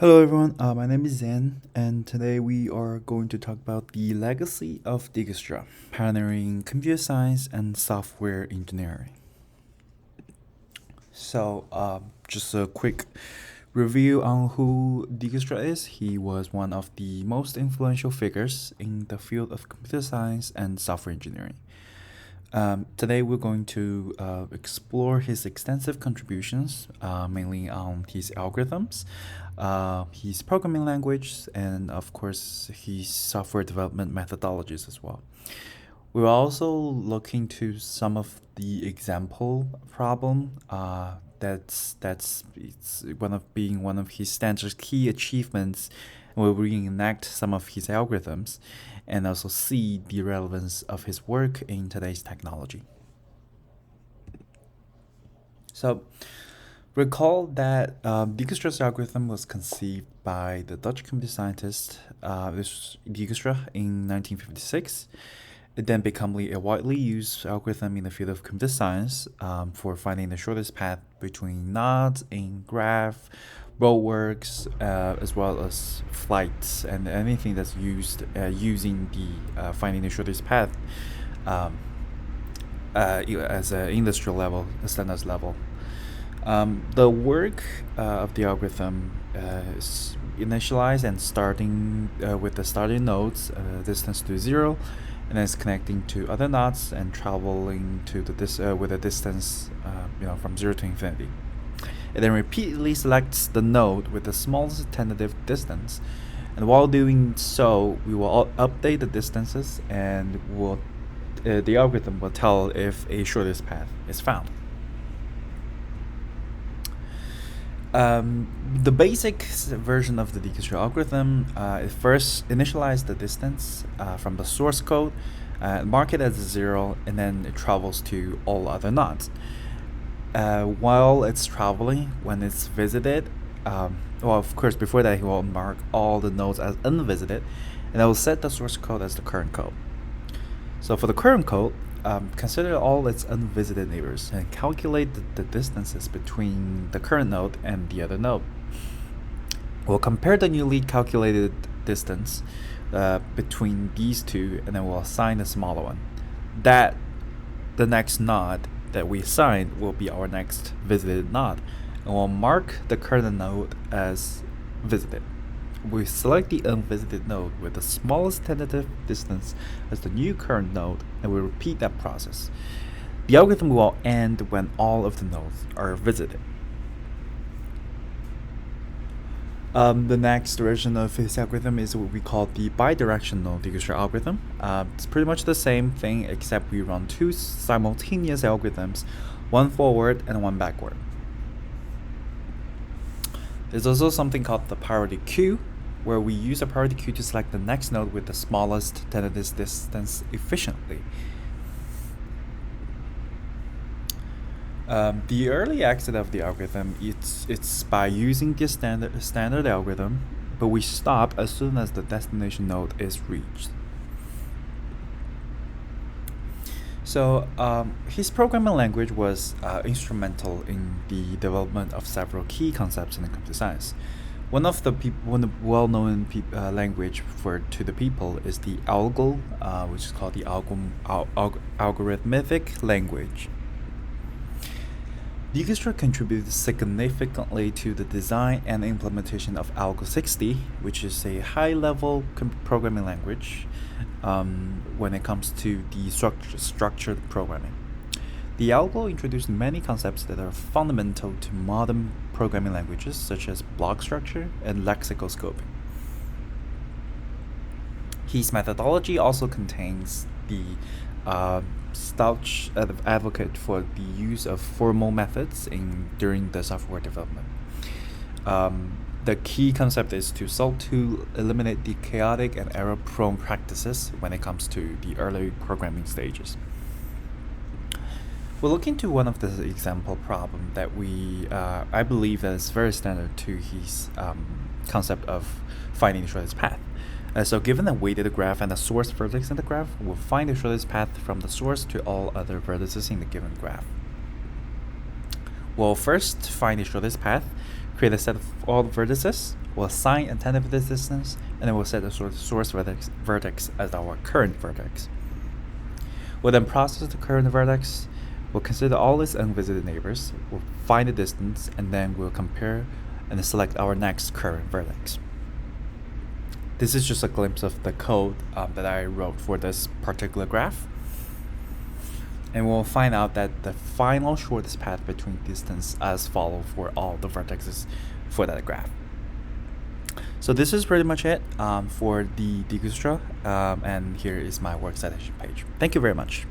Hello everyone, my name is Zen, and today we are going to talk about the legacy of Dijkstra, pioneering computer science and software engineering. Just a quick review on who Dijkstra is. He was one of the most influential figures in the field of computer science and software engineering. Today, we're going to explore his extensive contributions, mainly on his algorithms, his programming language, and of course, his software development methodologies as well. We're also looking to some of the example problem that's it's one of his standard key achievements. We'll reenact some of his algorithms and also see the relevance of his work in today's technology. So, recall that Dijkstra's algorithm was conceived by the Dutch computer scientist Dijkstra in 1956. It then became a widely used algorithm in the field of computer science for finding the shortest path between nodes in graph, roadworks, as well as flights and anything that's used using the finding the shortest path um, as an industrial level, a standards level. The work of the algorithm is initialized and starting with the starting nodes distance to zero, and then it's connecting to other nodes and traveling to with a distance from zero to infinity. It then repeatedly selects the node with the smallest tentative distance, and while doing so, we will update the distances, and the algorithm will tell if a shortest path is found. The basic version of the Dijkstra algorithm it first initializes the distance from the source code, mark it as 0, and then it travels to all other nodes. While it's traveling, when it's visited, of course, before that, he will mark all the nodes as unvisited, and it will set the source code as the current code. So for the current code, consider all its unvisited neighbors and calculate the distances between the current node and the other node. We'll compare the newly calculated distance between these two, and then we'll assign the smaller one. The next node that we assign will be our next visited node, and we'll mark the current node as visited. We select the unvisited node with the smallest tentative distance as the new current node, and we repeat that process. The algorithm will end when all of the nodes are visited. The next version of his algorithm is what we call the bidirectional Dijkstra algorithm. It's pretty much the same thing, except we run two simultaneous algorithms, one forward and one backward. There's also something called the priority queue, where we use a priority queue to select the next node with the smallest tentative distance efficiently. The early exit of the algorithm, it's by using the standard algorithm, but we stop as soon as the destination node is reached. So his programming language was instrumental in the development of several key concepts in computer science. One of the well-known language to the people is the ALGOL, which is called the algorithmic language. Dijkstra contributed significantly to the design and implementation of ALGO 60, which is a high-level programming language when it comes to the structured programming. The ALGO introduced many concepts that are fundamental to modern programming languages, such as block structure and lexical scoping. His methodology also contains the staunch advocate for the use of formal methods during the software development. The key concept is to eliminate the chaotic and error-prone practices when it comes to the early programming stages. We'll look into one of the example problem that I believe that is very standard to his concept of finding the shortest path. So given a weighted graph and a source vertex in the graph, we'll find the shortest path from the source to all other vertices in the given graph. We'll first find the shortest path, create a set of all the vertices, We'll assign a tangent of this distance, and then we'll set the source vertex as our current vertex. We'll then process the current vertex. We'll consider all its unvisited neighbors. We'll find the distance, and then we'll compare and then select our next current vertex. This is just a glimpse of the code that I wrote for this particular graph. And we'll find out that the final shortest path between distance as follows for all the vertices for that graph. So this is pretty much it for the Dijkstra, and here is my work citation page. Thank you very much.